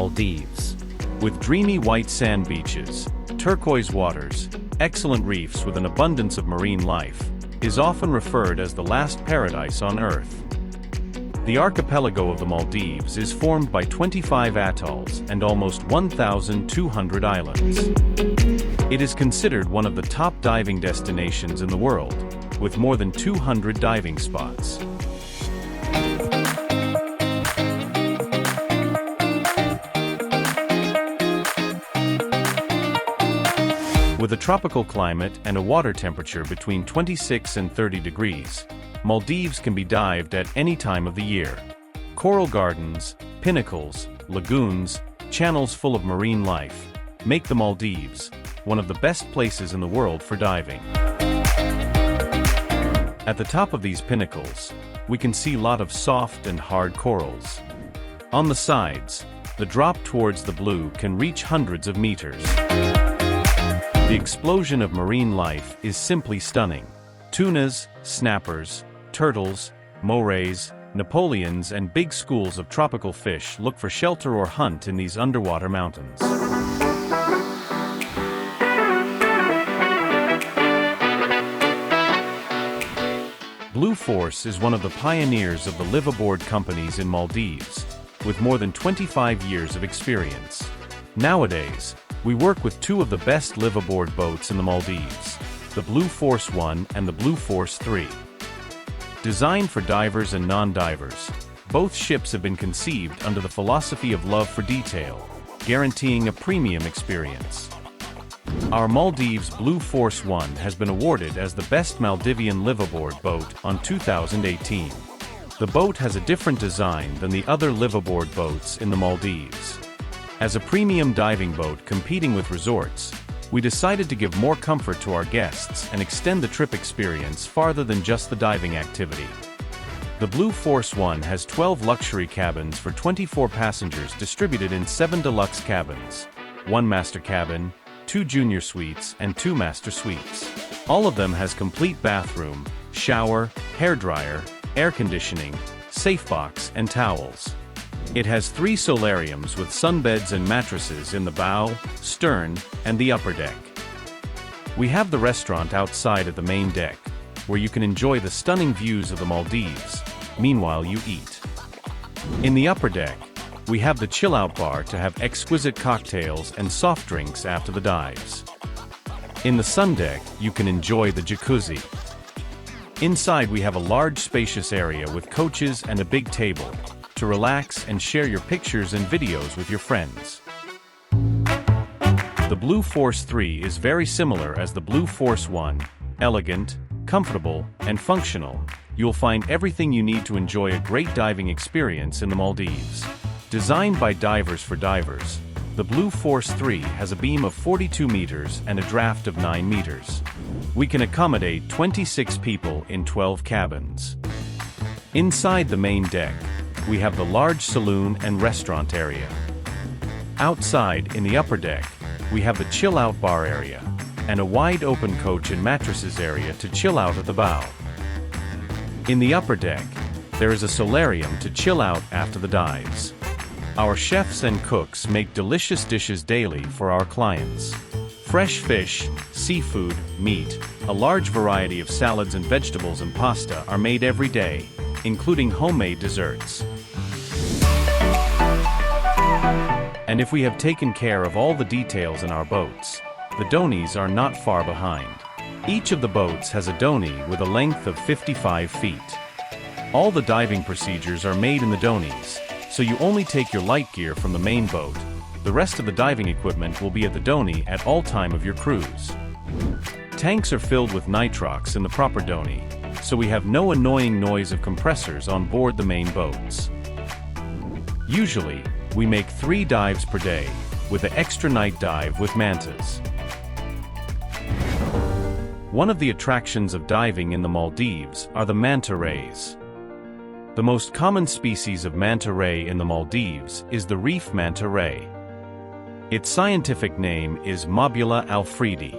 Maldives. With dreamy white sand beaches, turquoise waters, excellent reefs with an abundance of marine life, is often referred as the last paradise on Earth. The archipelago of the Maldives is formed by 25 atolls and almost 1,200 islands. It is considered one of the top diving destinations in the world, with more than 200 diving spots. With a tropical climate and a water temperature between 26 and 30 degrees, Maldives can be dived at any time of the year. Coral gardens, pinnacles, lagoons, channels full of marine life make the Maldives one of the best places in the world for diving. At the top of these pinnacles, we can see a lot of soft and hard corals. On the sides, the drop towards the blue can reach hundreds of meters. The explosion of marine life is simply stunning. Tunas, snappers, turtles, morays, Napoleons and big schools of tropical fish look for shelter or hunt in these underwater mountains. Blue Force is one of the pioneers of the liveaboard companies in Maldives, with more than 25 years of experience. Nowadays, we work with two of the best liveaboard boats in the Maldives, the Blue Force 1 and the Blue Force 3. Designed for divers and non-divers, both ships have been conceived under the philosophy of love for detail, guaranteeing a premium experience. Our Maldives Blue Force 1 has been awarded as the best Maldivian liveaboard boat on 2018. The boat has a different design than the other liveaboard boats in the Maldives. As a premium diving boat competing with resorts, we decided to give more comfort to our guests and extend the trip experience farther than just the diving activity. The Blue Force 1 has 12 luxury cabins for 24 passengers distributed in 7 deluxe cabins, 1 master cabin, 2 junior suites and 2 master suites. All of them has complete bathroom, shower, hairdryer, air conditioning, safe box and towels. It has 3 solariums with sunbeds and mattresses in the bow, stern, and the upper deck. We have the restaurant outside at the main deck, where you can enjoy the stunning views of the Maldives, meanwhile you eat. In the upper deck, we have the chill-out bar to have exquisite cocktails and soft drinks after the dives. In the sun deck, you can enjoy the jacuzzi. Inside we have a large spacious area with coaches and a big table, to relax and share your pictures and videos with your friends. The Blue Force 3 is very similar as the Blue Force 1, elegant, comfortable, and functional. You'll find everything you need to enjoy a great diving experience in the Maldives. Designed by divers for divers, the Blue Force 3 has a beam of 42 meters and a draft of 9 meters. We can accommodate 26 people in 12 cabins. Inside the main deck, we have the large saloon and restaurant area. Outside, in the upper deck, we have the chill-out bar area, and a wide-open coach and mattresses area to chill out at the bow. In the upper deck, there is a solarium to chill out after the dives. Our chefs and cooks make delicious dishes daily for our clients. Fresh fish, seafood, meat, a large variety of salads and vegetables and pasta are made every day, including homemade desserts. And if we have taken care of all the details in our boats, the dhonis are not far behind. Each of the boats has a dhoni with a length of 55 feet. All the diving procedures are made in the dhonis, so you only take your light gear from the main boat. The rest of the diving equipment will be at the dhoni at all time of your cruise. Tanks are filled with nitrox in the proper dhoni, so we have no annoying noise of compressors on board the main boats. Usually, we make 3 dives per day, with an extra night dive with mantas. One of the attractions of diving in the Maldives are the manta rays. The most common species of manta ray in the Maldives is the reef manta ray. Its scientific name is Mobula alfredi.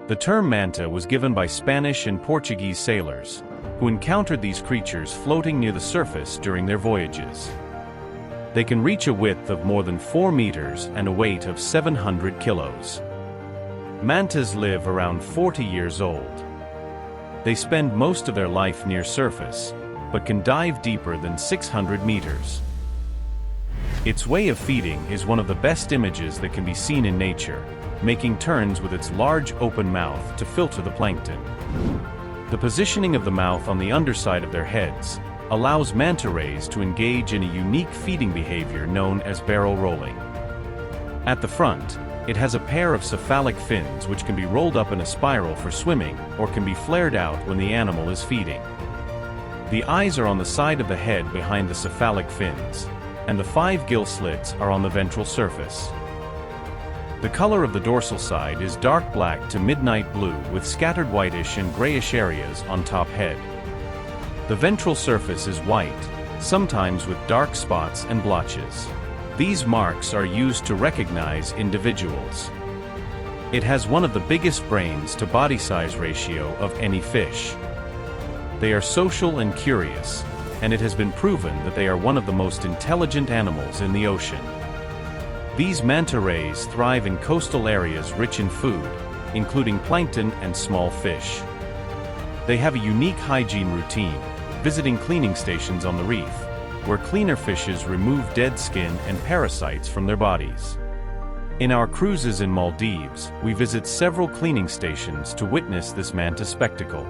The term manta was given by Spanish and Portuguese sailors, who encountered these creatures floating near the surface during their voyages. They can reach a width of more than 4 meters and a weight of 700 kilos. Mantas live around 40 years old. They spend most of their life near surface, but can dive deeper than 600 meters. Its way of feeding is one of the best images that can be seen in nature, making turns with its large open mouth to filter the plankton. The positioning of the mouth on the underside of their heads allows manta rays to engage in a unique feeding behavior known as barrel rolling. At the front, it has a pair of cephalic fins which can be rolled up in a spiral for swimming or can be flared out when the animal is feeding. The eyes are on the side of the head behind the cephalic fins, and the 5 gill slits are on the ventral surface. The color of the dorsal side is dark black to midnight blue with scattered whitish and grayish areas on top head. The ventral surface is white, sometimes with dark spots and blotches. These marks are used to recognize individuals. It has one of the biggest brains to body size ratio of any fish. They are social and curious, and it has been proven that they are one of the most intelligent animals in the ocean. These manta rays thrive in coastal areas rich in food, including plankton and small fish. They have a unique hygiene routine, visiting cleaning stations on the reef, where cleaner fishes remove dead skin and parasites from their bodies. In our cruises in Maldives, we visit several cleaning stations to witness this manta spectacle.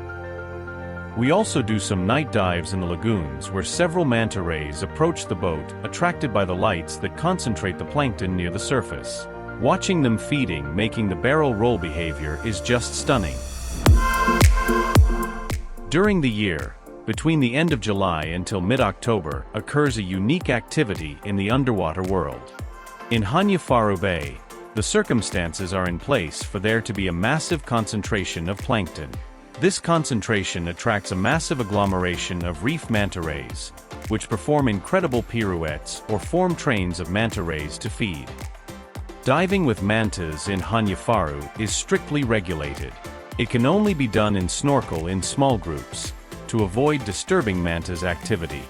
We also do some night dives in the lagoons where several manta rays approach the boat, attracted by the lights that concentrate the plankton near the surface. Watching them feeding, making the barrel roll behavior is just stunning. During the year, between the end of July until mid-October, occurs a unique activity in the underwater world. In Hanyafaru Bay, the circumstances are in place for there to be a massive concentration of plankton. This concentration attracts a massive agglomeration of reef manta rays, which perform incredible pirouettes or form trains of manta rays to feed. Diving with mantas in Hanyafaru is strictly regulated. It can only be done in snorkel in small groups, to avoid disturbing mantas' activity.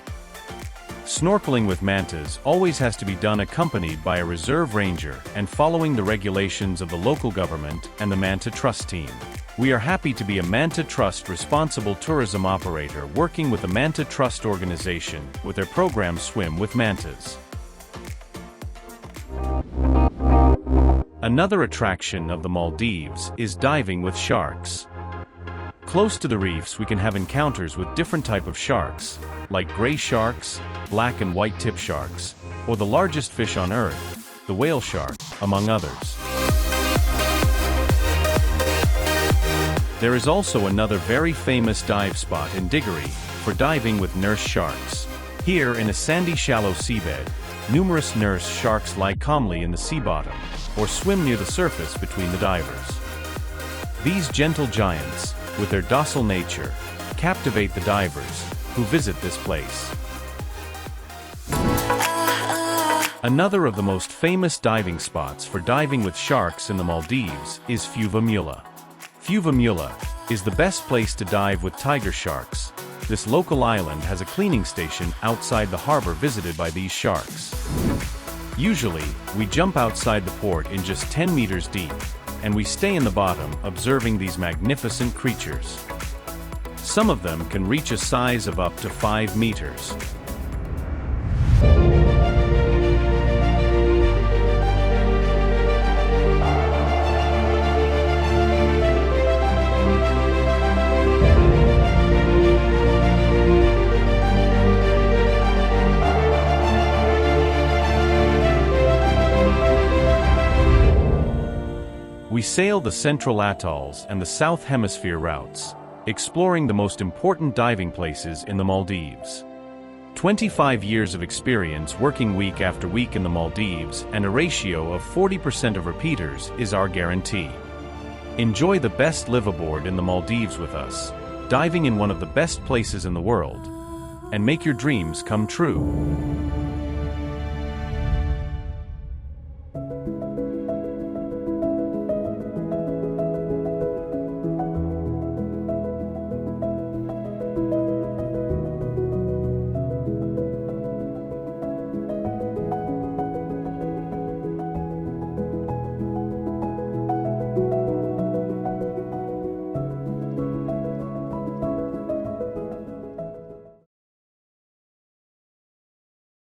Snorkeling with mantas always has to be done accompanied by a reserve ranger and following the regulations of the local government and the Manta Trust team. We are happy to be a Manta Trust responsible tourism operator working with the Manta Trust organization with their program Swim with Mantas. Another attraction of the Maldives is diving with sharks. Close to the reefs we can have encounters with different types of sharks, like gray sharks, black and white tip sharks, or the largest fish on Earth, the whale shark, among others. There is also another very famous dive spot in Diggory for diving with nurse sharks. Here in a sandy shallow seabed, numerous nurse sharks lie calmly in the sea bottom, or swim near the surface between the divers. These gentle giants, with their docile nature, captivate the divers who visit this place. Another of the most famous diving spots for diving with sharks in the Maldives is Fuvahmulah. Fuvahmulah is the best place to dive with tiger sharks. This local island has a cleaning station outside the harbor visited by these sharks. Usually, we jump outside the port in just 10 meters deep, and we stay in the bottom observing these magnificent creatures. Some of them can reach a size of up to 5 meters. We sail the central atolls and the South Hemisphere routes, exploring the most important diving places in the Maldives. 25 years of experience working week after week in the Maldives and a ratio of 40% of repeaters is our guarantee. Enjoy the best liveaboard in the Maldives with us, diving in one of the best places in the world, and make your dreams come true.